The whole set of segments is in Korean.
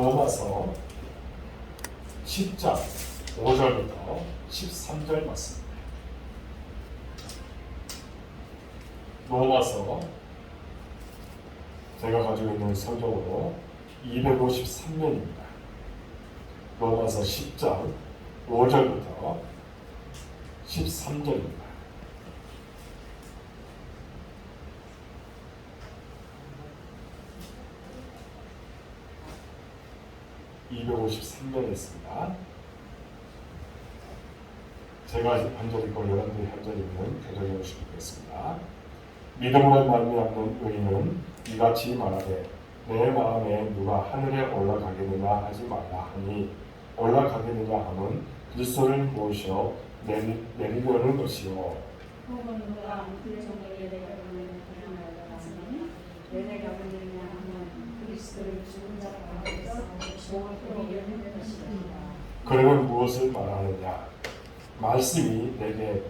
로마서 10장 5절부터 13절 말씀. 로마서 제가 가지고 있는 성경으로 253면입니다. 로마서 10장 5절부터 13절입니다. (253면) 있습니다. 제가 한 절 읽고 여러분들이 한 절 읽는 교독해 주시면 되겠습니다. 믿음으로 말미암는 의인은 이같이 말하되 내 마음에 누가 하늘에 올라가겠느냐 하지 말라 하니 올라가겠느냐 하면 그리스도를 모셔 내리려는 것이요 혹은 누가 그 종에게 내려가는 그날로 하시니 내려가겠느냐 하면 그리스도를 죽은 자 가운데서 모으려는 것이니라. 그러면 무엇을 말하느냐 말씀이 내게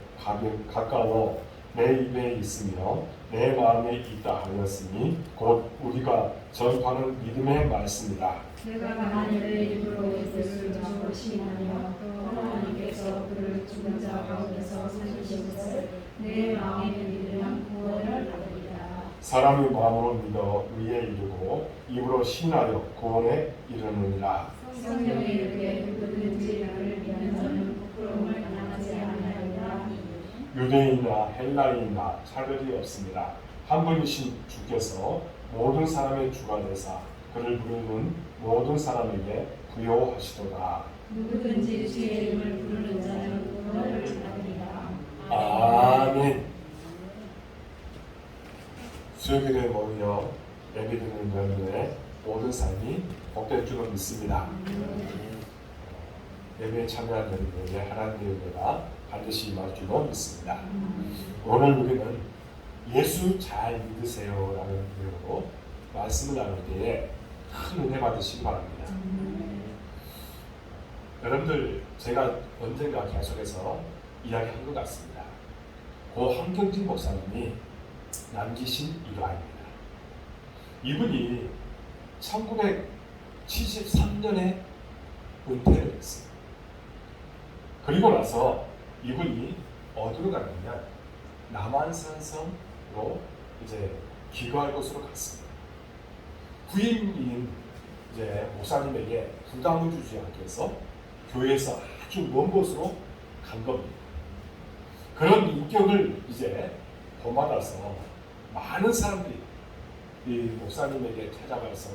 가까워 내 입에 있으며 내 마음에 있다 하였으니 곧 우리가 전파하는 믿음의 말씀이라. 내가 하나님의 입으로 예수를 전하시나며 또 하나님께서 그를 죽은 자 가운데서 살리시고 내 마음에 믿으면 구원을 받으리라. 사람이 마음으로 믿어 의에 이르고 입으로 신하여 구원에 이르느니라. 성경에 이르되 누구든지 나를 믿는 자는 부끄러움을 당하지 아니하리라. 유대인이나 헬라인이나 차별이 없습니다. 한 분이신 주께서 모든 사람의 주가 되사 그를 부르는 모든 사람에게 부여하시도다. 누구든지 주의 이름을 부르는 자는 구원을 받으리라. 아멘. 수요일에 모여 예배드리는 여러분의 모든 삶이 복될 줄로 믿습니다. 예배에 참여한 여러분에게 하나님의 은혜가 반드시 임할 줄로 믿습니다. 오늘 우리는 예수 잘 믿으세요라는 내용으로 말씀을 나눌 때에 큰 은혜 받으시기 바랍니다. 여러분들 제가 언젠가 계속해서 이야기한 것 같습니다. 고 한경진 목사님이 남기신 일화입니다. 이분이 1973년에 은퇴를 했어요. 그리고 나서 이분이 어디로 갔냐면 남한산성으로 이제 기거할 곳으로 갔습니다. 부임인 이제 목사님에게 부담을 주지 않기 위해서 교회에서 아주 먼 곳으로 간 겁니다. 그런 인격을 이제 본받아서 많은 사람들이 이 목사님에게 찾아가서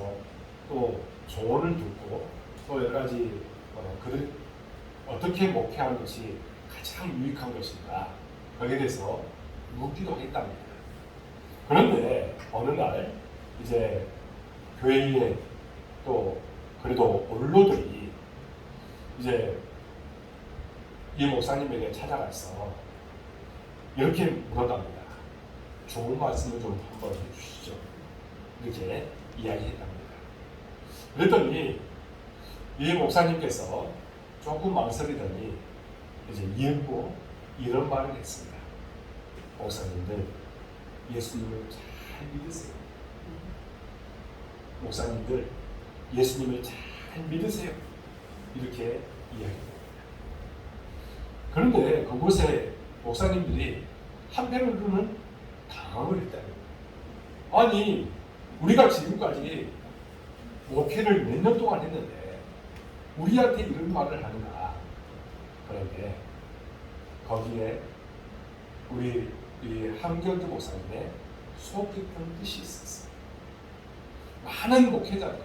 또 조언을 듣고 또 여러 가지 그들 어떻게 목회하는 것이 가장 유익한 것인가 거기에 대해서 묻기도 했답니다. 그런데 어느 날 이제 교회에 또 그래도 원로들이 이제 이 목사님에게 찾아가서 이렇게 물었답니다. 좋은 말씀을 좀 한번 해주시죠. 이렇게 이야기했답니다. 그랬더니 이 목사님께서 조금 망설이더니 이제 이윽고 이런 말을 했습니다. 목사님들 예수님을 잘 믿으세요. 목사님들 예수님을 잘 믿으세요. 이렇게 이야기합니다. 그런데 그곳에 목사님들이 한편으로는 당황을 했다는 거예요. 아니 우리가 지금까지 목회를 몇 년 동안 했는데 우리한테 이런 말을 하는가. 그런데 거기에 우리 한경주 목사님의 속 깊은 뜻이 있었어요. 많은 목회자들이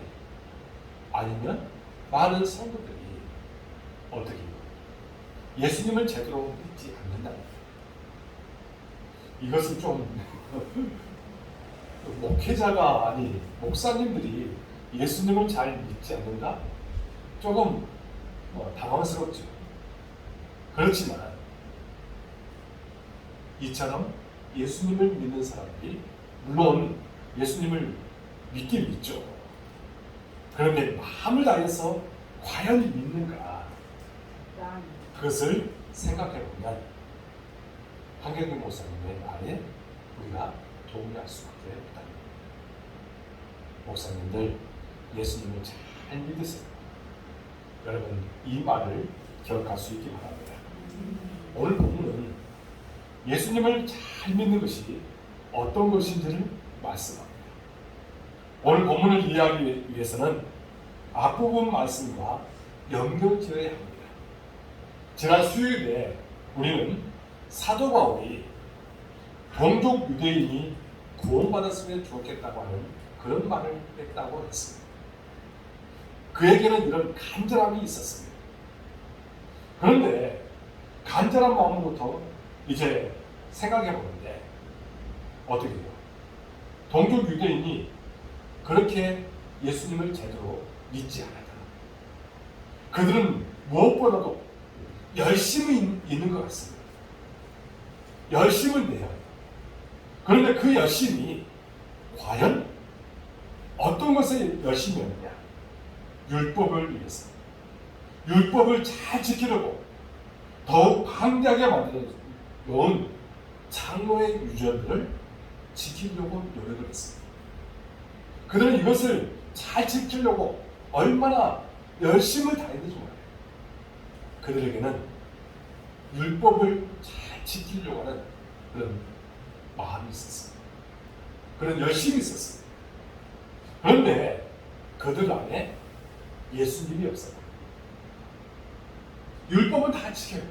아니면 많은 성도들이 어떻게 예수님을 제대로 믿지 않는다. 이것은 좀 목회자가 아닌 목사님들이 예수님을 잘 믿지 않는다? 조금 당황스럽죠. 그렇지만 이처럼 예수님을 믿는 사람들이 물론 예수님을 믿긴 믿죠. 그런데 마음을 다해서 과연 믿는가? 그것을 생각해 보면 한경규 목사님의 말에 우리가 동의할 수밖에 없다. 목사님들 예수님을 잘 잘 믿으세요. 여러분 이 말을 기억할 수 있기 바랍니다. 오늘 본문은 예수님을 잘 믿는 것이 어떤 것인지를 말씀합니다. 오늘 본문을 이해하기 위해서는 앞부분 말씀과 연결지어야 합니다. 지난 수요일에 우리는 사도 바울이 동족 유대인이 구원받았으면 좋겠다고 하는 그런 말을 했다고 했습니다. 그에게는 이런 간절함이 있었습니다. 그런데 간절한 마음으로부터 이제 생각해 보는데 어떻게 해요? 동족 유대인이 그렇게 예수님을 제대로 믿지 않았다. 그들은 무엇보다도 열심이 있는 것 같습니다. 열심을 내요. 그런데 그 열심이 과연 어떤 것에 열심이었느냐? 율법을 위해서. 율법을 잘 지키려고 더욱 강하게 만들어 놓은 장로의 유전들을 지키려고 노력을 했습니다. 그들은 이것을 잘 지키려고 얼마나 열심을 다했는지 몰라요. 그들에게는 율법을 잘 지키려고 하는 그런 마음이 있었습니다. 그런 열심이 있었습니다. 그런데 그들 안에 예수님이 없어요. 율법은 다 지켜요.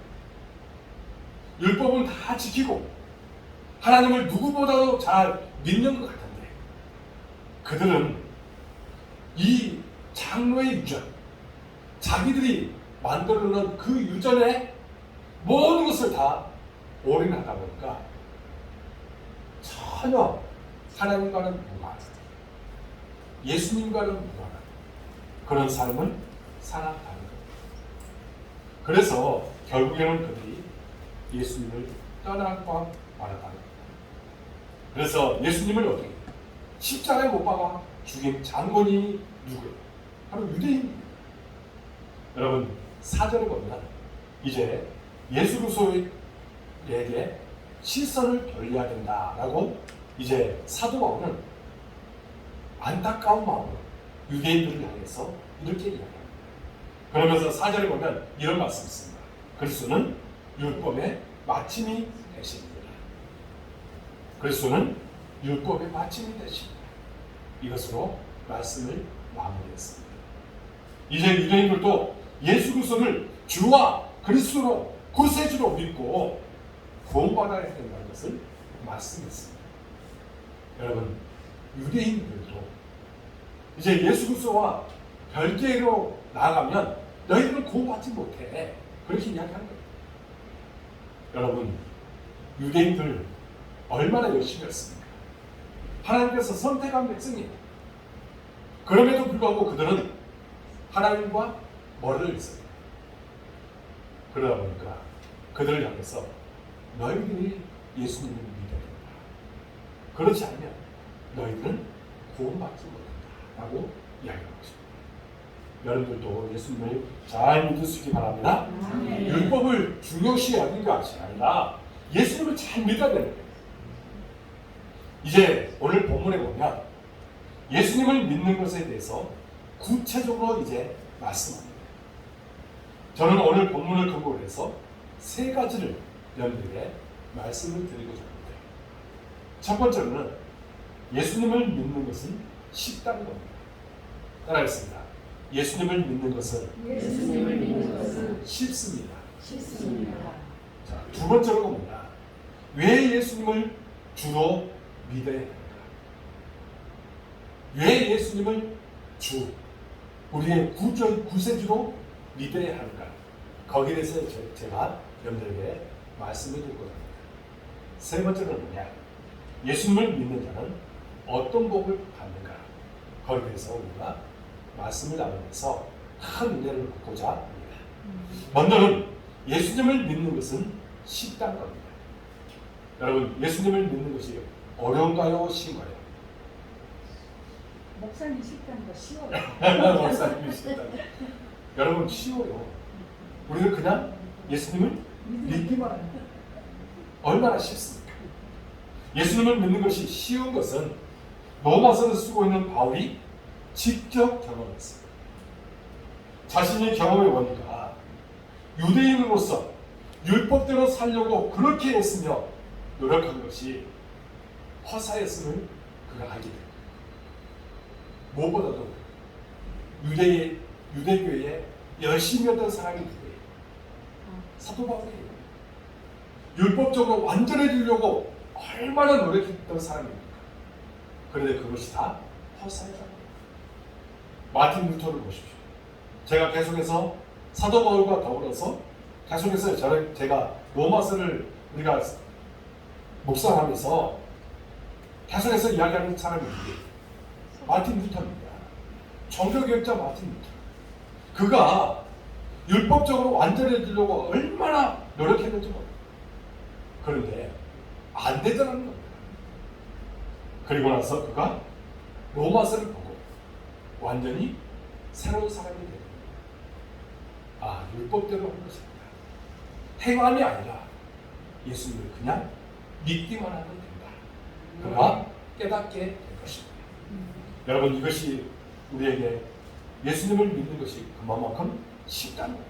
율법은 다 지키고 하나님을 누구보다도 잘 믿는 것 같은데 그들은 이 장로의 유전, 자기들이 만들어놓은 그 유전에 모든 것을 다 올인하다 보니까 전혀 하나님과는 무관한, 예수님과는 무관한 그런 삶을 살아가는 겁니다. 그래서 결국에는 그들이 예수님을 떠나고 말았다는 겁니다. 그래서 예수님을 어떻게 십자가에 못 박아 죽인 장본인이 누구예요? 바로 유대인입니다. 여러분 4절에 보면 이제 예수 그리스도에게 시선을 돌려야 된다라고 이제 사도 바울은 안타까운 마음으로 유대인들을 향해서 이렇게 이야기합니다. 그러면서 4절에 보면 이런 말씀이 있습니다. 그리스도는 율법의 마침이 되십니다. 그리스도는 율법의 마침이 되십니다. 이것으로 말씀을 마무리했습니다. 이제 유대인들도 예수 그리스도를 주와 그리스도로 구세주로 믿고 구원받아야 된다는 것을 말씀했습니다. 여러분 유대인들도 이제 예수 그리스도와 별개로 나아가면 너희들은 구원받지 못해 그렇게 이야기하는 거예요. 여러분 유대인들 얼마나 열심히 했습니까? 하나님께서 선택한 백성이에요. 그럼에도 불구하고 그들은 하나님과 멀어져 있습니다. 그러다 보니까 그들을 향해서 너희들이 예수님을 믿어야 된다. 그렇지 않으면 너희들은 구원받지 못한다라고 이야기하고 있습니다. 여러분들도 예수님을 잘 믿을 수 있기 바랍니다. 율법을 중요시 여기는 것이 아니라 예수님을 잘 믿어야 되는 거예요. 이제 오늘 본문에 보면 예수님을 믿는 것에 대해서 구체적으로 이제 말씀합니다. 저는 오늘 본문을 근거로 해서 세 가지를 여러분들에게 말씀을 드리고자 합니다. 첫 번째로는 예수님을 믿는 것은 쉽다는 겁니다. 따라하겠습니다. 예수님을 믿는 것은 쉽습니다. 자, 두 번째로 봅니다. 왜 예수님을 주로 믿어야 합니까? 왜 예수님을 주, 우리의 구세주로 믿어야 하는가? 거기에 대해서 제가 여러분들에게 말씀을 드리고자 합니다. 세 번째는 뭐냐? 예수님을 믿는 자는 어떤 복을 받는가? 거기에 대해서 우리가 말씀을 나누면서 큰 은혜를 받고자 합니다. 먼저는 예수님을 믿는 것은 쉽다는 겁니다. 여러분 예수님을 믿는 것이 어려운가요? 쉬운가요? 목사님 쉽다는 거 쉬워요. 목사님이 쉽다. 여러분 쉬워요. 우리는 그냥 예수님을 믿기만 합니다. 얼마나 쉽습니까? 예수님을 믿는 것이 쉬운 것은 로마서를 쓰고 있는 바울이 직접 경험했습니다. 자신이 경험해 보니까 유대인으로서 율법대로 살려고 그렇게 했으며 노력한 것이 허사였음을 그가 알게 됩니다. 무엇보다도 유대교회에 열심히 했던 사람이 누구예요? 사도 바울이에요. 율법적으로 완전해지려고 얼마나 노력했던 사람입니까? 그런데 그것이 다 허사였다. 마틴 루터를 보십시오. 제가 계속해서 사도 바울과 더불어서 계속해서 제가 로마서를 우리가 묵상하면서 계속해서 이야기하는 사람이 누구예요? 마틴 루터입니다. 종교개혁자 마틴 루터. 그가 율법적으로 완전해지려고 얼마나 노력했는지 몰라요. 그런데 안 되더라는 겁니다. 그리고 나서 그가 로마서를 보고 완전히 새로운 사람이 됩니다. 아, 율법대로 한 것입니다. 행함이 아니라 예수님을 그냥 믿기만 하면 된다. 그가 깨닫게 된 것입니다. 여러분, 이것이 우리에게 예수님을 믿는 것이 그만큼 쉽다는 거예요.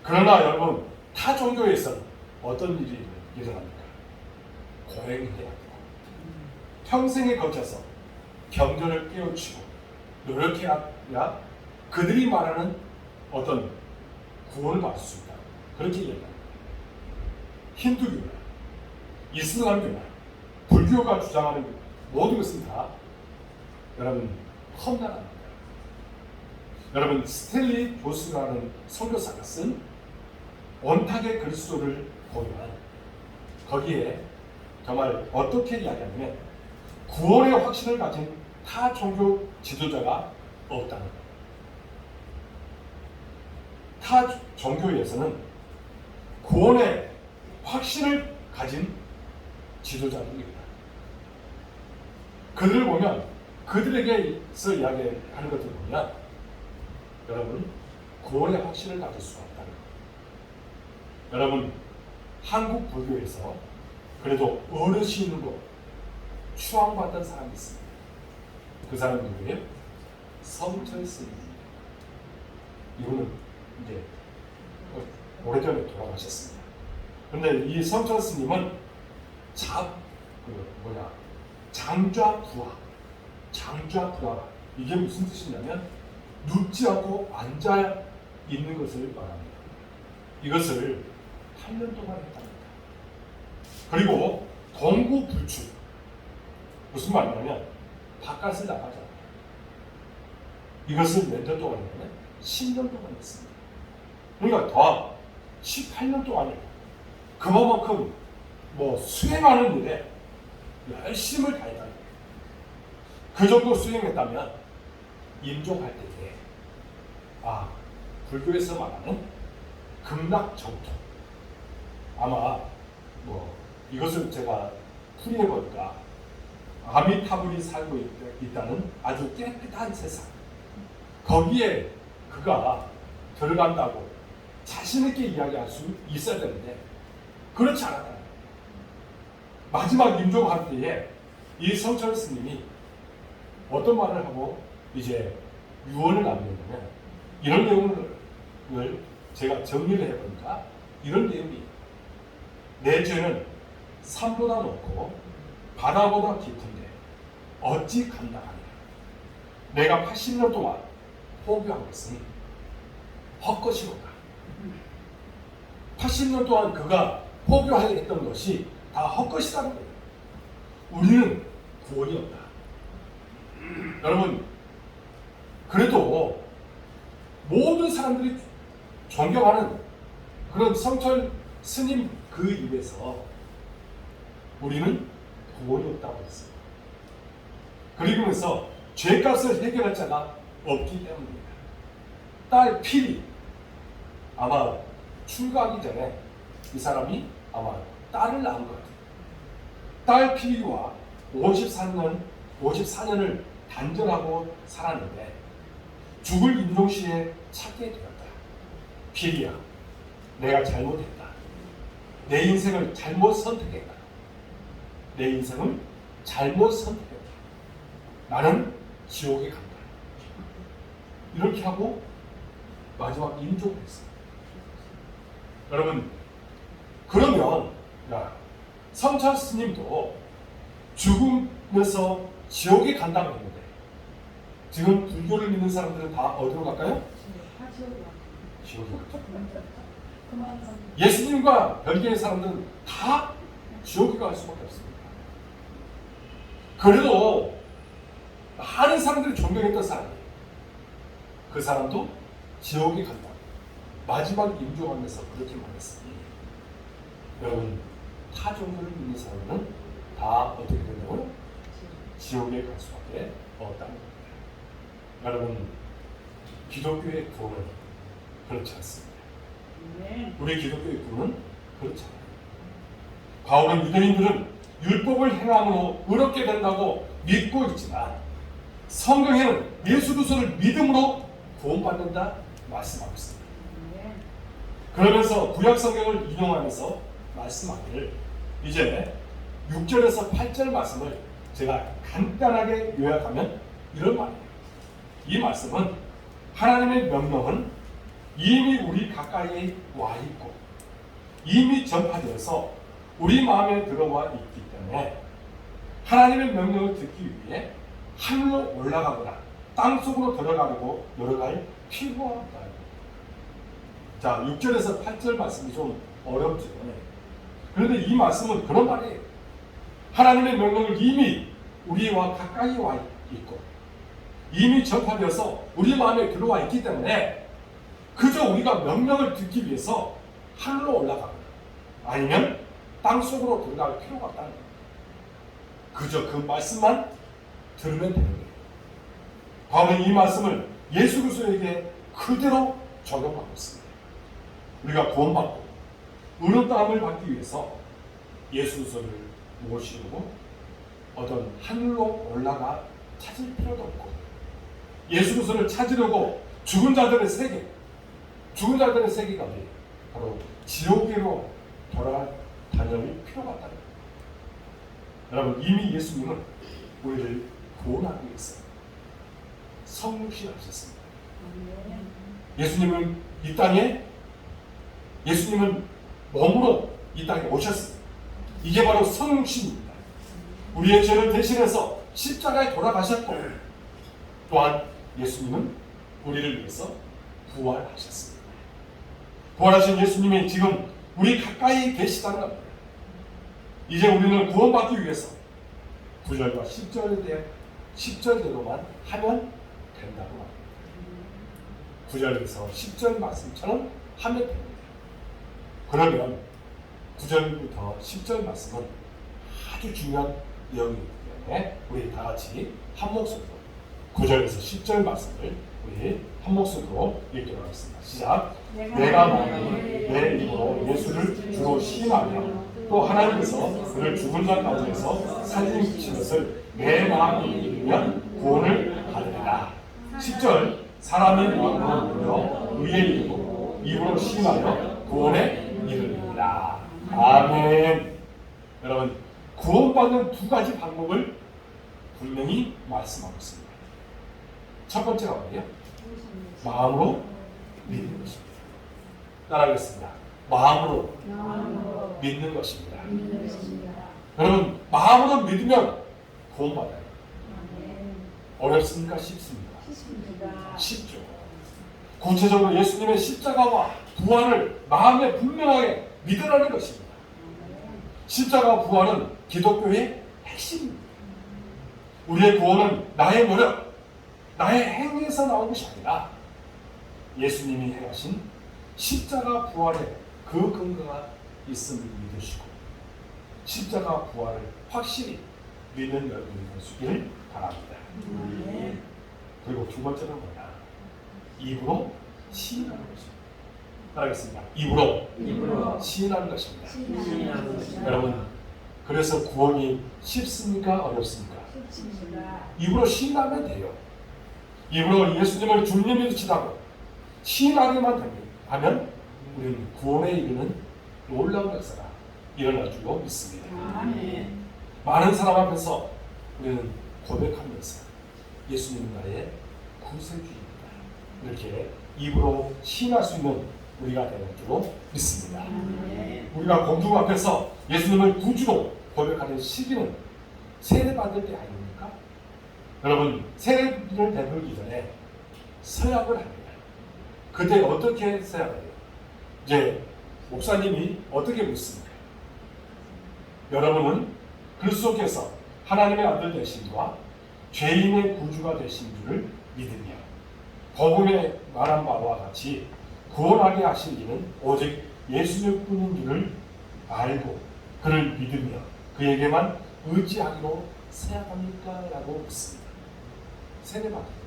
그러나 여러분, 타 종교에서는 어떤 일이 일어납니까? 고행해야 합니다. 평생에 거쳐서 경전을 깨우치고 노력해야 그들이 말하는 어떤 구원을 받을 수 있다. 그렇게 얘기합니다. 힌두교나 이슬람교나 불교가 주장하는 모든 것은 다 여러분 험난합니다. 여러분, 스탠리 조스라는 선교사가 쓴 원탁의 그리스도를 보면 거기에 정말 어떻게 이야기하냐면 구원의 확신을 가진 타 종교 지도자가 없다는 거예요. 타 종교에서는 구원의 확신을 가진 지도자들입니다. 그들을 보면 그들에게서 이야기하는 것들을 보면 여러분 구원의 확신을 가질 수 없다는 거예요. 여러분, 한국 불교에서 그래도 어르신으로 추앙받던 사람이 있습니다. 그 사람은 누구예요? 성철 스님입니다. 이분은 이제 오래전에 돌아가셨습니다. 그런데 이 성철 스님은 장좌부하 이게 무슨 뜻이냐면 눕지 않고 앉아 있는 것을 말합니다. 이것을 8년 동안 했답니다. 그리고 동구불출, 무슨 말이냐면 바깥을 나가지 않아요. 이것을 몇 년 동안 했냐면 10년 동안 했습니다. 그러니까 더 18년 동안이에요. 그만큼 수행하는 일에 열심을 다했다는 거예요. 그 정도 수행했다면 임종할 때에 불교에서 말하는 극락정토, 아마 이것을 제가 풀이해보니까 아미타불이 살고 있다는 아주 깨끗한 세상, 거기에 그가 들어간다고 자신있게 이야기할 수 있어야 되는데 그렇지 않았다. 마지막 임종할 때에 이 성철 스님이 어떤 말을 하고 이제 유언을 남겼냐면 이런 내용을 제가 정리를 해보니까 이런 내용이, 내 죄는 산보다 높고 바다보다 깊은데 어찌 감당하냐. 내가 80년 동안 포기한 것은 헛것이로다. 80년 동안 그가 포기하려 했던 것이 다 헛것이라는 거예요. 우리는 구원이 없다. 여러분, 그래도 모든 사람들이 존경하는 그런 성철 스님 그 입에서 우리는 구원이 없다고 했어요. 그러면서 죄값을 해결할 자가 없기 때문입니다. 딸 필이 아마 출가하기 전에 이 사람이 아마 딸을 낳은 것 같아요. 딸 필이와 54년을 단절하고 살았는데 죽을 임종시에 찾게 되었다. 필이야, 내가 잘못했다. 내 인생을 잘못 선택했다. 내 인생을 잘못 선택했다. 나는 지옥에 간다. 이렇게 하고 마지막 임종을 했어요. 여러분, 그러면 성찬 스님도 죽음에서 지옥에 간다고 했는데 지금 불교를 믿는 사람들은 다 어디로 갈까요? 지옥에 가죠. 예수님과 별개의 사람들은 다 지옥에 갈 수밖에 없습니다. 그래도 많은 사람들이 존경했던 사람이 그 사람도 지옥에 간다. 마지막 임종하면서 그렇게 말했으니 여러분, 타종교를 믿는 사람은 다 어떻게 된다고요? 지옥에 갈 수밖에 없다는 겁니다. 여러분, 기독교의 구원은 그렇지 않습니다. 우리 기독교의 구원은 그렇지 않아요. 바울은 유대인들은 율법을 행함으로 의롭게 된다고 믿고 있지만 성경에는 예수 그리스도를 믿음으로 구원받는다 말씀하고 있습니다. 그러면서 구약 성경을 인용하면서 말씀하기를 이제 6절에서 8절 말씀을 제가 간단하게 요약하면 이런 말이에요. 이 말씀은 하나님의 명령은 이미 우리 가까이에 와 있고 이미 전파되어서 우리 마음에 들어와 있기 때문에 하나님의 명령을 듣기 위해 하늘로 올라가거나 땅속으로 들어가려고 노력할 필요가 없다. 자, 6절에서 8절 말씀이 좀 어렵죠. 그런데 이 말씀은 그런 말이에요. 하나님의 명령을 이미 우리와 가까이 와 있고 이미 전파되어서 우리 마음에 들어와 있기 때문에 그저 우리가 명령을 듣기 위해서 하늘로 올라가거나 아니면 땅속으로 들어갈 필요가 없다는 거예요. 그저 그 말씀만 들으면 되는 거예요. 바울은 이 말씀을 예수 그리스도에게 그대로 적용하고 있습니다. 우리가 구원받고 의롭다함을 받기 위해서 예수 그리스도를 모시고 어떤 하늘로 올라가 찾을 필요도 없고 예수 그리스도를 찾으려고 죽은 자들의 세계가 어디예요? 바로 지옥으로 돌아다닐 필요가 없다는 거예요. 여러분, 이미 예수님은 우리를 구원하기 위해서 성육신하셨습니다. 예수님은 몸으로 이 땅에 오셨습니다. 이게 바로 성육신입니다. 우리의 죄를 대신해서 십자가에 돌아가셨고 또한 예수님은 우리를 위해서 부활하셨습니다. 부활하신 예수님이 지금 우리 가까이 계시다는 겁니다. 이제 우리는 구원받기 위해서 9절과 10절대로만 하면 된다고 합니다. 9절에서 10절 말씀처럼 하면 됩니다. 그러면 9절부터 10절 말씀은 아주 중요한 내용이기 때문에 우리 다 같이 한 목소리로 9절에서 10절 말씀을 우리 한 목소리로 읽도록 하겠습니다. 시작. 내가 만일 내 입으로 예수를 주로 시인하며 또 하나님께서 그를 죽은 자 가운데서 살리신 것을 내 마음이 믿으면 구원을 받으리라. 10절. 사람이 마음으로 믿어 의에 이르고 입으로 시인하여 구원에 이르리라. 아멘. 여러분, 구원받는 두 가지 방법을 분명히 말씀하고 있습니다. 첫 번째가 뭐예요? 마음으로 믿는 것입니다. 따라하겠습니다. 마음으로 믿는 것입니다. 여러분, 마음으로 믿으면 구원받아요. 어렵습니까? 쉽습니까? 쉽죠. 구체적으로 예수님의 십자가와 부활을 마음에 분명하게 믿으라는 것입니다. 십자가와 부활은 기독교의 핵심입니다. 우리의 구원은 나의 노력, 나의 행위에서 나온 것이 아니라 예수님이 행하신 십자가 부활의 그 근거가 있음을 믿으시고 십자가 부활을 확실히 믿는 여러분이 되시길 바랍니다. 그리고 두 번째는 뭐냐? 입으로 시인하는 것입니다. 따라하겠습니다. 입으로 시인하는 것입니다. 여러분, 그래서 구원이 쉽습니까? 어렵습니까? 입으로 시인하면 돼요. 입으로 예수님을 주님이 믿으시다고 시인하기만 하면 우리는 구원에 이르는 놀라운 역사가 일어날 줄로 믿습니다. 많은 사람 앞에서 우리는 고백하면서 예수님은 나의 구세주입니다. 이렇게 입으로 시인할 수 있는 우리가 되는 줄로 믿습니다. 우리가 공중 앞에서 예수님을 구주로 고백하는 시기는 세례받을 때 아닙니까? 여러분, 세례를 베풀기 전에 서약을 합니다. 그때 어떻게 서약을 해요? 이제 목사님이 어떻게 묻습니까? 여러분은 그리스도께서 하나님의 아들 되심과 죄인의 구주가 되신 줄을 믿으며 복음에 말한 바와 같이 구원하게 하신 이는 오직 예수님 뿐인 줄을 알고 그를 믿으며 그에게만 의지하기로 서약합니까? 라고 묻습니다. 세례받습니다.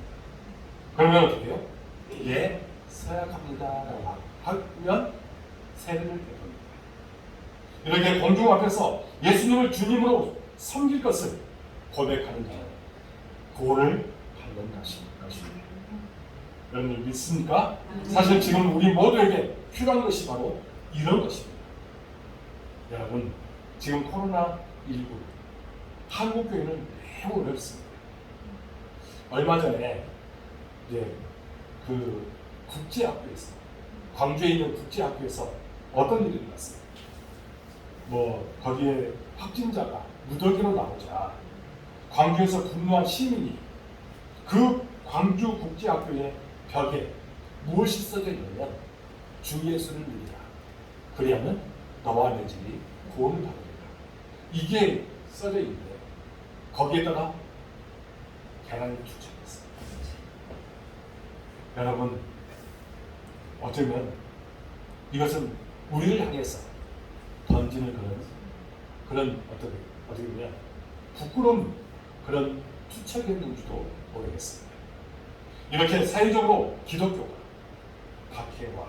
그러면 어떻게 해요? 예, 서약합니다. 라고 하면 세례를 베풉니다. 이렇게 공중 앞에서 예수님을 주님으로 섬길 것을 고백하는 자는 구원을 받는 것입니다. 여러분 믿습니까? 사실 지금 우리 모두에게 필요한 것이 바로 이런 것입니다. 여러분, 지금 코로나19 한국 교회는 매우 어렵습니다. 얼마 전에 이제 그 국제학교에서 광주에 있는 국제학교에서 어떤 일이 일어났어요. 거기에 확진자가 무더기로 나오자 광주에서 분노한 시민이 그 광주 국제학교의 벽에 무엇이 써져 있냐면 주 예수를 믿으라. 그리하면 너와 내 집이 구원을 받으리라. 이게 써져 있는데 거기에다가 계란을 투척했어요. 여러분, 어쩌면 이것은 우리를 향해서 던지는 그런 어떻게 보면 부끄러운 그런 투척이었는지도 모르겠습니다. 이렇게 사회적으로 기독교가 박해와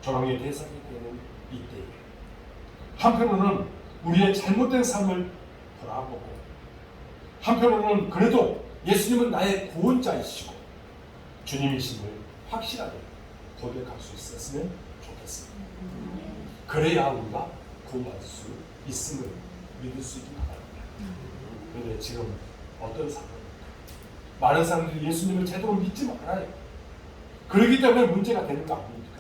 조롱의 대상이 되는 이때에 한편으로는 우리의 잘못된 삶을 돌아보고 한편으로는 그래도 예수님은 나의 구원자이시고 주님이심을 확실하게 고백할 수 있었으면 좋겠습니다. 그래야 우리가 구원받을 수 있음을 믿을 수 있기 바랍니다. 그런데 지금 어떤 상황입니까? 많은 사람들이 예수님을 제대로 믿지 말아요. 그렇기 때문에 문제가 되는 거 아닙니까?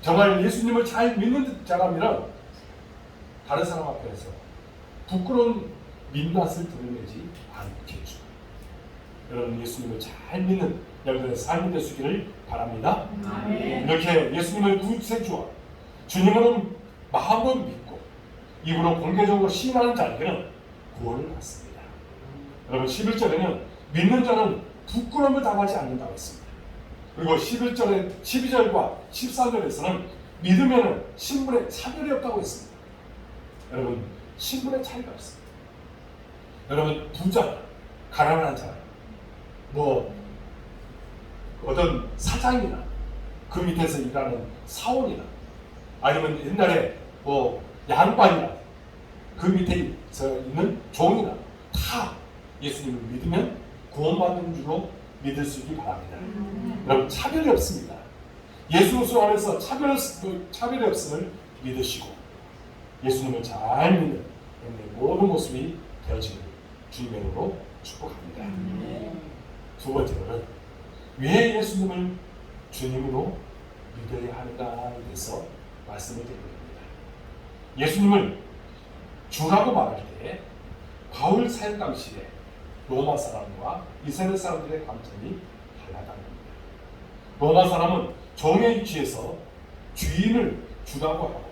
정말 예수님을 잘 믿는 사람이란 다른 사람 앞에서 부끄러운 민낯을 드러내지 않겠죠. 여러분, 예수님을 잘 믿는 여러분의 삶이 되시기를 바랍니다. 이렇게 예수님을 구세주와 주님으로 마음으로 믿고 입으로 공개적으로 시인하는 자에게는 구원을 받습니다. 여러분, 11절에는 믿는 자는 부끄러움을 당하지 않는다고 했습니다. 그리고 12절과 13절에서는 믿으면 신분의 차별이 없다고 했습니다. 여러분, 신분의 차이가 없습니다. 여러분, 부자, 가난한 자, 어떤 사장이나 그 밑에서 일하는 사원이나 아니면 옛날에 양반이나 그 밑에 있는 종이나 다 예수님을 믿으면 구원받는 줄로 믿을 수 있기 바랍니다. 여러분, 차별이 없습니다. 예수 그리스도 안에서 차별이 없음을 믿으시고 예수님을 잘 믿는 여러분의 모든 모습이 되어지기를 주님의 이름으로 축복합니다. 두 번째로는 왜 예수님을 주님으로 믿어야 하는가에 대해서 말씀을 드립니다. 예수님을 주라고 말할 때 바울 사역 당시에 로마 사람과 이스라엘 사람들의 관점이 달라다는 겁니다. 로마 사람은 종의 위치에서 주인을 주라고 하고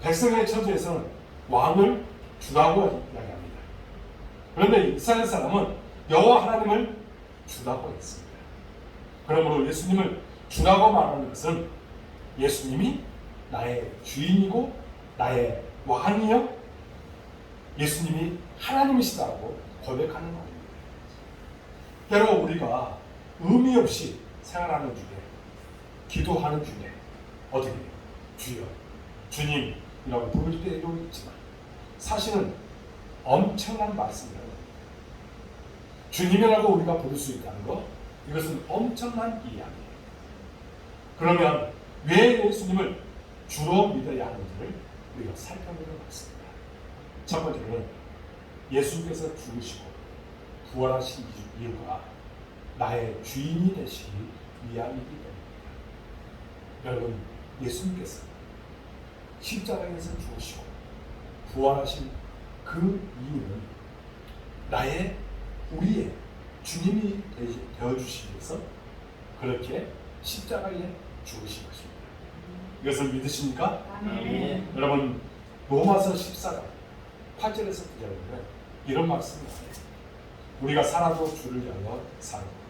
백성의 처지에서는 왕을 주라고 이야기합니다. 그런데 이스라엘 사람은 여호와 하나님을 주라고 했습니다. 그러므로 예수님을 주라고 말하는 것은 예수님이 나의 주인이고 나의 왕이요 예수님이 하나님이시다고 고백하는 말입니다. 때로 우리가 의미 없이 생활하는 중에 기도하는 중에 어떻게 해요? 주여, 주님이라고 부를 때도 있지만 사실은 엄청난 말씀이라고 합니다. 주님이라고 우리가 부를 수 있다는 것, 이것은 엄청난 이야기예요. 그러면 왜 예수님을 주로 믿어야 하는지를 우리가 살펴보도록 하겠습니다. 첫 번째는 예수님께서 죽으시고 부활하신 이유가 나의 주인이 되시기 위함이기 때문입니다. 여러분, 예수님께서 십자가에서 죽으시고 부활하신 그 이유는 우리의 주님이 되어주시기 위해서 그렇게 십자가에 죽으신 것입니다. 이것을 믿으십니까? 아멘. 여러분, 로마서 14장 8절에서 9절에는 이런 말씀이 나와요. 우리가 살아도 주를 위하여 살고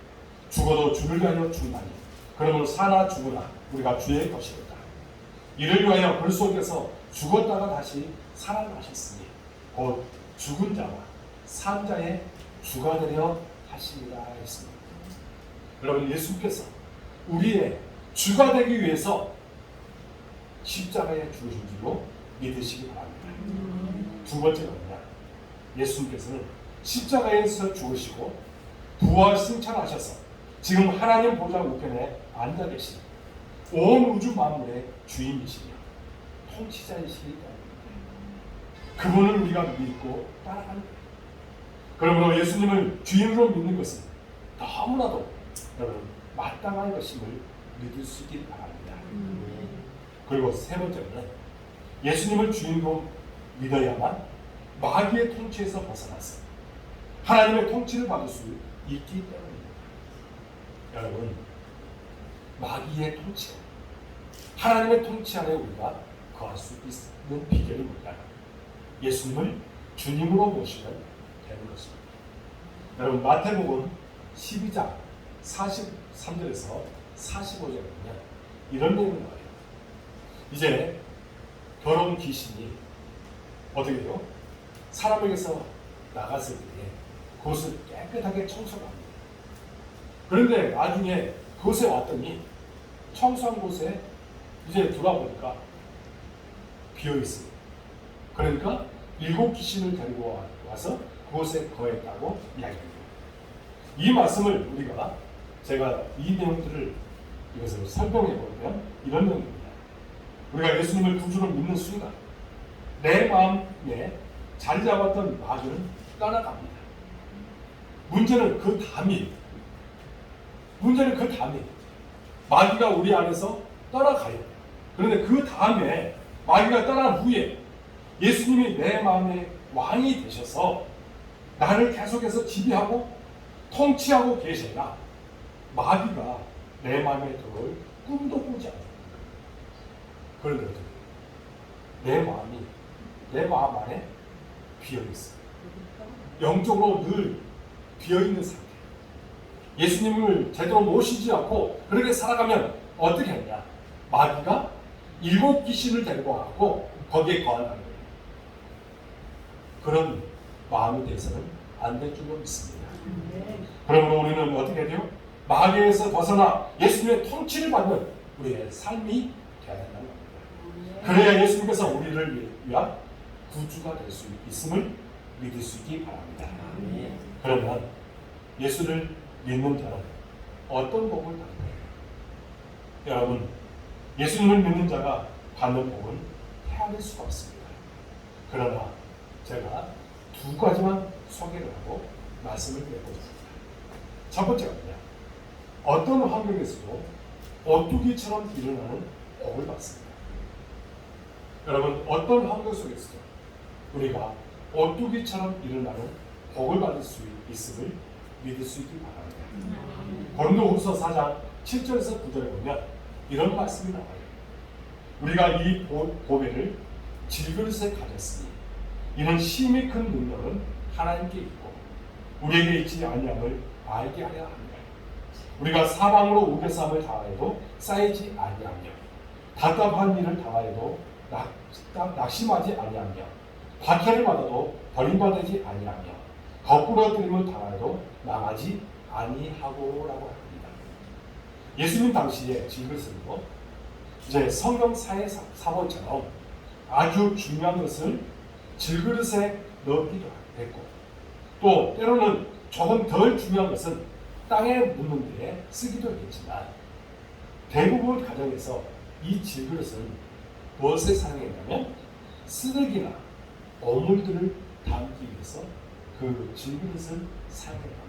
죽어도 주를 위하여 죽나니 그러므로 사나 죽으나 우리가 주의 것이로다. 이를 위하여 글 속에서 죽었다가 다시 살아나셨으니 곧 죽은 자와 산 자의 주가 되려 하시리라 했습니다. 여러분, 예수께서 우리의 주가 되기 위해서 십자가에 죽으신 줄로 믿으시기 바랍니다. 두 번째가 뭐냐? 예수님께서는 십자가에서 죽으시고 부활 승천하셔서 지금 하나님 보좌 우편에 앉아 계신 온 우주 만물의 주인이시며 통치자이시기 때문입니다. 그분을 우리가 믿고 따라가는 거예요. 그러므로 예수님을 주인으로 믿는 것은 너무나도 여러분 마땅한 것임을 믿을 수 있길 바랍니다. 그리고 세 번째는 예수님을 주인으로 믿어야만 마귀의 통치에서 벗어나서 하나님의 통치를 받을 수 있기 때문입니다. 여러분, 마귀의 통치, 하나님의 통치 안에 우리가 거할 수 있는 비결이 뭐냐? 예수님을 주님으로 모시면 되는 것입니다. 여러분, 마태복음 12장 43절에서 45절에 보면 이런 내용이 나와요. 이제 더러운 귀신이 어떻게 해요? 사람에게서 나갔을 때 그것을 깨끗하게 청소합니다. 그런데 나중에 그곳에 왔더니 청소한 곳에 이제 들어보니까 비어있어요. 그러니까 7 귀신을 데리고 와서 그곳에 거했다고 이야기합니다. 이 말씀을 제가 이 내용들을 이것을 설명해 보면 이런 내용입니다. 우리가 예수님을 구주로 믿는 순간 내 마음에 자리 잡았던 마귀는 떠나갑니다. 문제는 그 다음이 마귀가 우리 안에서 떠나가요. 그런데 그 다음에 마귀가 떠난 후에 예수님이 내 마음의 왕이 되셔서 나를 계속해서 지배하고 통치하고 계셔야 마귀가 내 마음에 들어올 꿈도 꾸지 않습니다. 그런데 내 마음 안에 비어있어요. 영적으로 늘 비어있는 상태. 예수님을 제대로 모시지 않고 그렇게 살아가면 어떻게 하냐? 마귀가 7 귀신을 데리고 와서 거기에 거한다는 거예요. 그런 마음에 대해서는 안 될 줄로 믿습니다. 그러므로 우리는 어떻게 돼요? 마귀에서 벗어나 예수님의 통치를 받는 우리의 삶이 되어야 된다는 겁니다. 그래야 예수님께서 우리를 위한 구주가 될 수 있음을 믿을 수 있기 바랍니다. 그러면 예수를 믿는 자는 어떤 복을 받을까요? 여러분, 예수님을 믿는 자가 받는 복은 헤아릴 수가 없습니다. 그러나 제가 2 가지만 소개를 하고 말씀을 드려보겠습니다. 첫 번째가 뭐냐? 어떤 환경에서도 오뚜기처럼 일어나는 복을 받습니다. 여러분, 어떤 환경 속에서도 우리가 오뚜기처럼 일어나는 복을 받을 수 있음을 믿을 수 있길 바랍니다. 고린도후서 4장 7절에서 9절에 보면 이런 말씀이 나와요. 우리가 이 보배를 질그릇에 가졌으니 이는 심히 큰 능력은 하나님께 있고 우리에게 있지 아니함을 알게 하려 합니다. 우리가 사방으로 우겨싸움을 당하여도 쌓이지 아니하며 답답한 일을 당하여도 낙심하지 아니하며 박해를 받아도 버림받지 아니하며 거꾸로 들림을 당하여도 망하지 아니하고라고 합니다. 예수님 당시에 질그릇은요, 이제 성경 사본처럼 아주 중요한 것을 질그릇에 넣기도 했고, 또 때로는 조금 덜 중요한 것은 땅에 묻는 데에 쓰기도 했지만, 대부분 가정에서 이 질그릇은 무엇에 사용했냐면 쓰레기나 오물들을 담기 위해서 그 질그릇을 사용합니다.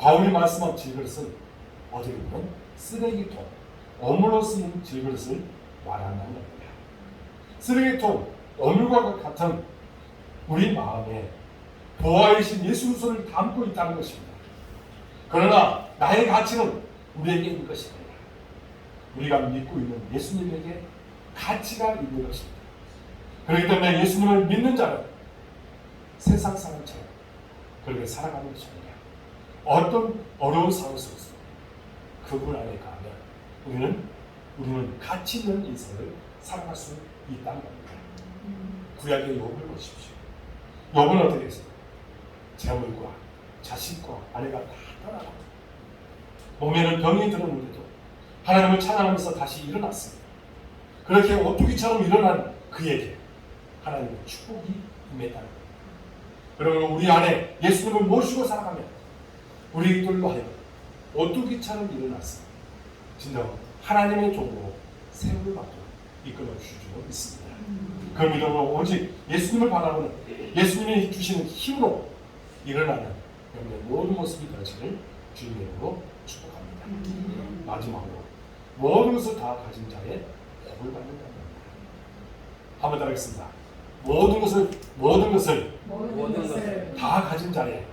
바울이 말씀한 질그릇은 어떻게 보면 쓰레기통, 어물로 쓰인 질그릇을 말한다는 겁니다. 쓰레기통, 어물과 같은 우리 마음에 보아이신 예수 그리스도를 담고 있다는 것입니다. 그러나 나의 가치는 우리에게 있는 것이 아니라 우리가 믿고 있는 예수님에게 가치가 있는 것입니다. 그렇기 때문에 예수님을 믿는 자는 세상 사람처럼 그렇게 살아가는 것이 아니라 어떤 어려운 상황 속에서 그분 안에 가면 우리는 가치 있는 인생을 살아갈 수 있다는 겁니다. 구약의 욥을 보십시오. 욥은 어떻게 했어요? 재물과 자식과 아내가 다 떠나고 몸에는 병이 들었는데도 하나님을 찬양하면서 다시 일어났습니다. 그렇게 오뚜기처럼 일어난 그에게 하나님의 축복이 임했다는 겁니다. 그러면 우리 안에 예수님을 모시고 살아가면 우리들로 하여금 오뚜기처럼 일어났습니다. 진정 하나님의 종으로 세움을 받고 이끌어 주실 줄 믿습니다. 그 믿음으로 오직 예수님을 바라보는 예수님이 주시는 힘으로 일어나는 여러분의 모든 모습이 되시길 주님의 이름으로 축복합니다. 마지막으로 모든 것을 다 가진 자의 복을 받는다는 겁니다. 한번 따라하겠습니다. 모든 것을 다 가진 자의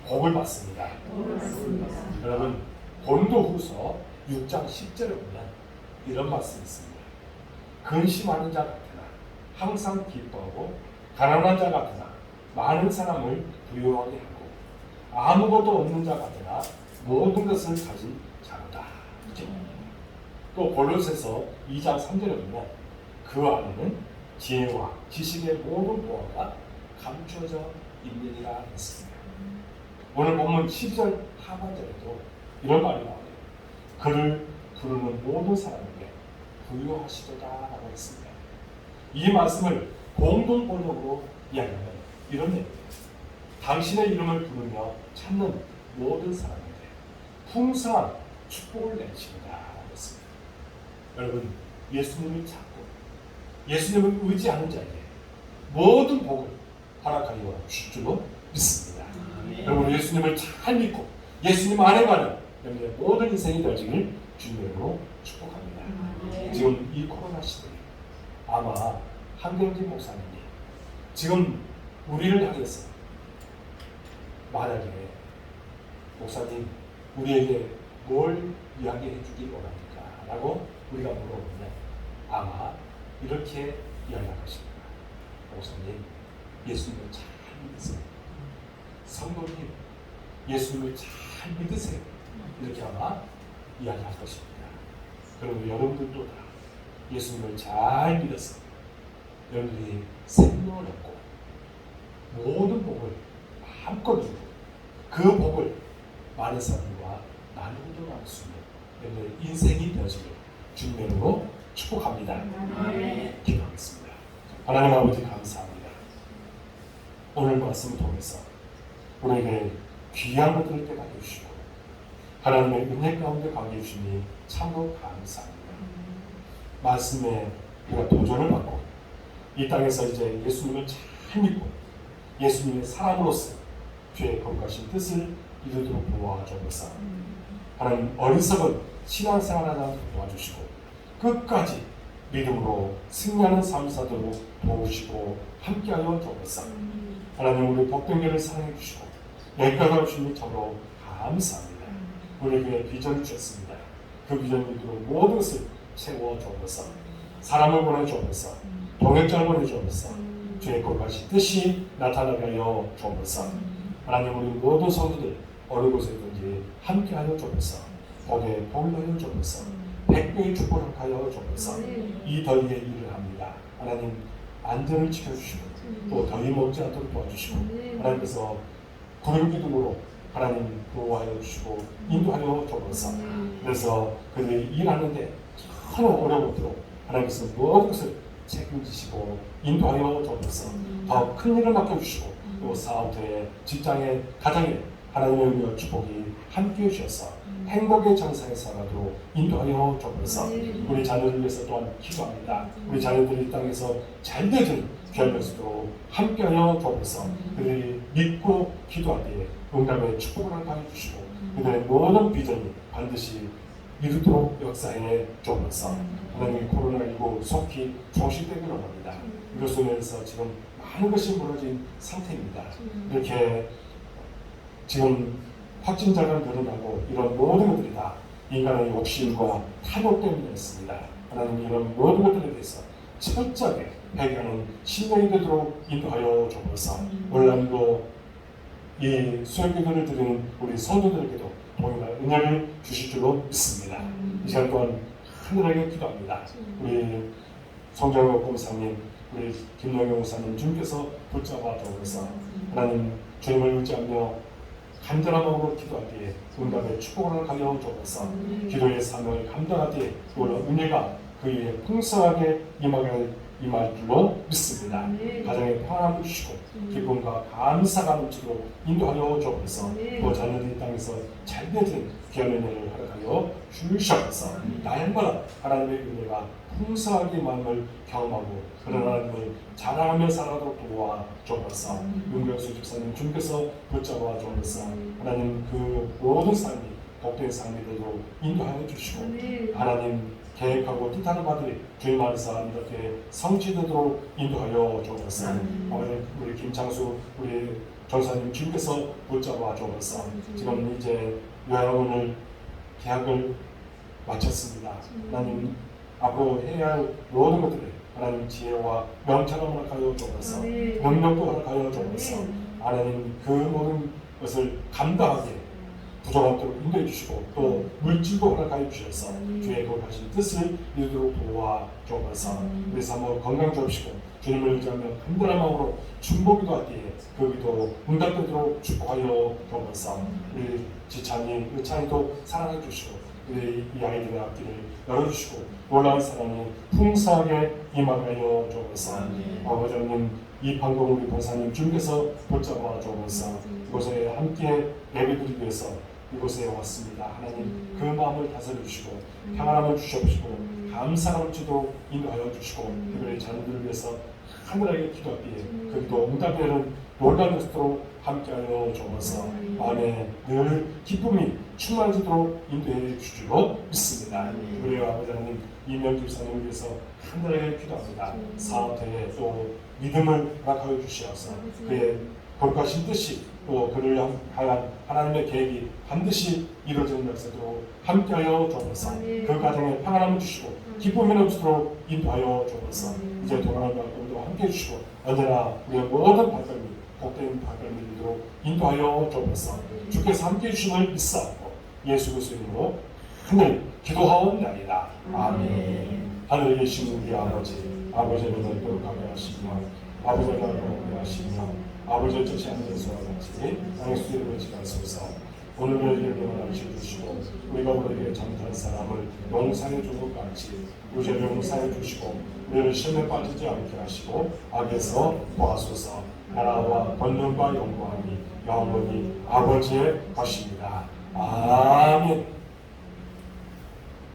복을 받습니다. 여러분 고린도후서 6장 10절에 보면 이런 말씀이 있습니다. 근심하는 자 같으나 항상 기뻐하고 가난한 자 같으나 많은 사람을 부유하게 하고 아무것도 없는 자 같으나 모든 것을 가진 자로다. 또 골로새서 2장 3절에 보면 그 안에는 지혜와 지식의 모든 보화가 감춰져 있느니라 했습니다. 오늘 본문 10절 하반절에도 이런 말이 나와요. 그를 부르는 모든 사람에게 부유하시도다 라고 했습니다. 이 말씀을 공동 번역으로 이야기하면 이런 내용이에요. 당신의 이름을 부르며 찾는 모든 사람에게 풍성한 축복을 내리십니다 라고 했습니다. 여러분 예수님을 찾고 예수님을 의지하는 자에게 모든 복을 허락하여 주실 줄로 믿습니다. 여러분 예수님을 잘 믿고 예수님 안에 가는 여러분의 모든 인생이 되어지길 주님으로 축복합니다. 지금 이 코로나 시대에 아마 한경진 목사님이 지금 우리를 향해서 만약에 목사님 우리에게 뭘 이야기해 주길 원합니까? 라고 우리가 물어보면 아마 이렇게 이야기할 것입니다. 목사님 예수님을 잘 믿으세요. 성도님 예수님을 잘 믿으세요. 이렇게 아마 이야기할 것입니다. 그리고 여러분들도 다 예수님을 잘 믿어서 여러분들이 생명을 얻고 모든 복을 마음껏 주고 그 복을 많은 사람들과 나누고도 나눌 수 있는 여러분의 인생이 되어지길 주님의 이름으로 축복합니다. 기도하겠습니다. 하나님 아버지 감사합니다. 오늘 말씀을 통해서 우리에게 귀한 것들을 깨닫게 해주시고 하나님의 은혜 가운데 가게 해주시니 참으로 감사합니다. 말씀에 우리가 도전을 받고 이 땅에서 이제 예수님을 잘 믿고 예수님의 사람으로서 주의 거룩하신 뜻을 이루도록 도와주옵소서. 하나님 어리석은 신앙생활하다 도와주시고 끝까지 믿음으로 승리하는 삶을 사도록 도우시고 함께하여 주옵소서. 하나님 우리 복된교를 사랑해 주시고 여기까지 주님 참으로 감사합니다. 우리에게 비전을 주셨습니다. 그 비전 믿음으로 모든 것을 채워 주옵소서. 사람을 보내 주옵소서. 동역자를 보내 주옵소서. 주의 거룩하신 뜻이 나타나게 하여 주옵소서. 하나님 우리 모든 성도들 어느 곳에든지 함께하여 주옵소서. 복에 복을 하여 주옵소서. 백배의 축복을 하여 주옵소서. 이 더위에 일을 합니다. 하나님 안전을 지켜주시고 또 더위 먹지 않도록 도와주시고 하나님께서 구름 기둥으로 하나님 보호하여 주시고 인도하여 주옵소서. 그래서 그들이 일하는데 전혀 어려움 없도록 하나님께서 모든 것을 책임지시고 인도하여 주옵소서. 더 큰 일을 맡겨주시고 또 사업터에 직장에 가정에 하나님의 은혜와 축복이 함께해 주셔서 행복의 정상에 살아가도록 인도하여 주옵소서. 우리 자녀들 위해서 또한 기도합니다. 우리 자녀들이 이 땅에서 잘 되어지는 귀한 것으로 함께하여 주옵소서. 그들이 믿고 기도하기에 응답의 축복을 하여 주시고 그들의 모든 비전이 반드시 이루도록 역사해 주옵소서. 하나님 코로나19 속히 종식되기를 원합니다. 이것으로 인해서 지금 많은 것이 무너진 상태입니다. 이렇게 지금 확진자가 늘어나고 이런 모든 것들이 다 인간의 욕심과 탐욕 때문이었습니다. 하나님 이런 모든 것들에 대해서 철저하게 회개하는 신령이 되도록 인도하여 주옵소서. 오늘날도 이 수요기도를 드리는 우리 성도들에게도 동일한 은혜를 주실 줄로 믿습니다. 이 시간 또한 하늘에게 기도합니다. 우리 성정호 공사님, 우리 김영영 목사님 주님께서 붙잡아 주옵소서. 하나님 주님을 의지하며 간절한 마음으로 기도하기에 응답의 축복을 가져 주옵소서. 기도의 삶을 감당하기에 오늘 은혜가 그 위에 풍성하게 임할 줄로 믿습니다. 가정에 평안을 주시고 기쁨과 감사가 넘치도록 인도하여 주옵소서. 또 자녀들이 땅에서 잘 되는 귀한 은혜를 허락하여 주시옵소서. 날마다 하나님의 은혜가 풍성하게 임함을 경험하고 그런 하나님을 자랑하며 살아가도록 도와 주옵소서. 윤경수 집사님 주님께서 붙잡아 주옵소서. 하나님 그 모든 삶이 복된 삶이 되도록 인도하여 주시고 하나님 계획하고 뜻하는 바들이 주님 안에서 이렇게 성취되도록 인도하여 주옵소서. 아버지 우리 김창수 우리 전사님 주님께서 붙잡아 주옵소서. 지금 이제 요양원을 계약을 마쳤습니다. 하나님 앞으로 해야 할 모든 것들을 하나님 지혜와 명철을 허락하여 주옵소서. 능력도 허락하여 주옵소서. 하나님 그 모든 것을 감당하게 부족함도록 인도해 주시고 또 물질도 허락하여 주셔서 주의 거룩하신 뜻을 이루도록 도와 주옵소서. 우리 사모 건강 주옵시고 주님을 의지하며 간절한 마음으로 중보기도 하기에 그 기도 응답되도록 축복하여 주옵소서. 우리 지찬이 의찬이도 사랑해 주시고 우리 이 아이들의 앞길을 열어주시고 놀라운 사랑이 풍성하게 임하여 주옵소서. 아버지 하나님 이 방금 우리 권사님 주님께서 붙잡아 주옵소서. 이곳에 함께 예배드리기 위해서 이곳에 왔습니다. 하나님 그 마음을 다스려 주시고 평안함을 주시옵시고 감사가 넘치도록 인도하여 주시고 그들의 자녀들을 위해서 하늘에게 기도하기에 그 기도 응답되는 놀라운 것으로 함께하여 주옵소서. 마음에 늘 기쁨이 충만해지도록 인도해 주시고 믿습니다. 우리 아버지 하나님 이명주 집사님을 위해서 하늘에게 기도합니다. 사업대에 또 믿음을 허락하여 주시옵소서. 그의 거룩하신 뜻이 또 그를 향한 하나님의 계획이 반드시 이루어지는 역사도 함께하여 주옵소서. 그 가정에 평안함을 주시고 기쁨이 넘치도록 인도하여 주옵소서. 이제 동안한 발걸음도 함께해 주시고 언제나 우리의 모든 발걸음이 복된 발걸음이 되도록 인도하여 주옵소서. 주께서 함께해 주심을 믿사옵고 예수 그리스도의 이름으로 하늘 기도하옵나이다. 아멘. 하늘에 계신 우리 아버지의 이름을 거룩하게 하시며 아버지의 나라를 오게 하시며 아버지의 뜻이 하늘에서와 같이 땅의 수혜를 지가소서. 오늘의 일을 알려주시고 우리가 우리에게 잘못한 사람을 용서해 주는 것 같이 우리를 용서해 주시고 우리를 시험에 빠지지 않게 하시고 악에서 도와소서. 나라와 권능과 영광이 영원히 아버지의 것입니다. 아멘.